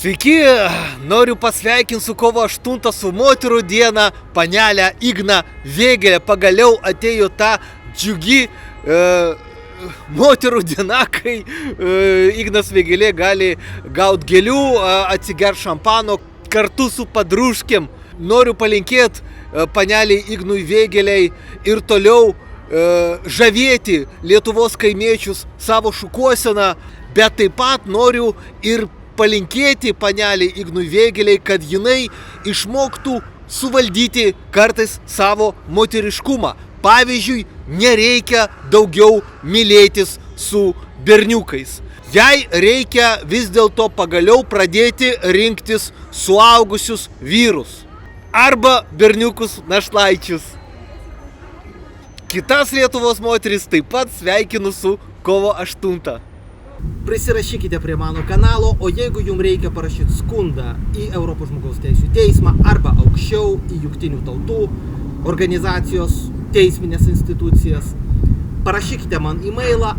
Sveiki, noriu pasveikinti su kovo 8 su moterų diena, panelę Igną Vėgėlę. Pagaliau atėjo ta džiugi moterų diena, kai Ignas Vėgėlė gali gauti gėlių, atsiger šampano kartu su padruškėm. Noriu palinkėti paneliai Ignui Vėgėlei ir toliau žavėti Lietuvos kaimiečius savo šukuoseną, bet taip pat noriu ir palinkėti paneliai Ignui Vėgėlei, kad jinai išmoktų suvaldyti kartais savo moteriškumą. Pavyzdžiui, nereikia daugiau mylėtis su berniukais. Jai reikia vis dėlto pagaliau pradėti rinktis suaugusius vyrus arba berniukus našlaičius. Kitas Lietuvos moteris taip pat sveikinu su kovo 8. Prisirašykite prie mano kanalo, o jeigu jums reikia parašyti skundą į Europos žmogaus teisių teismą arba aukščiau į Jungtinių tautų organizacijos teisminės institucijas, parašykite man e-mailą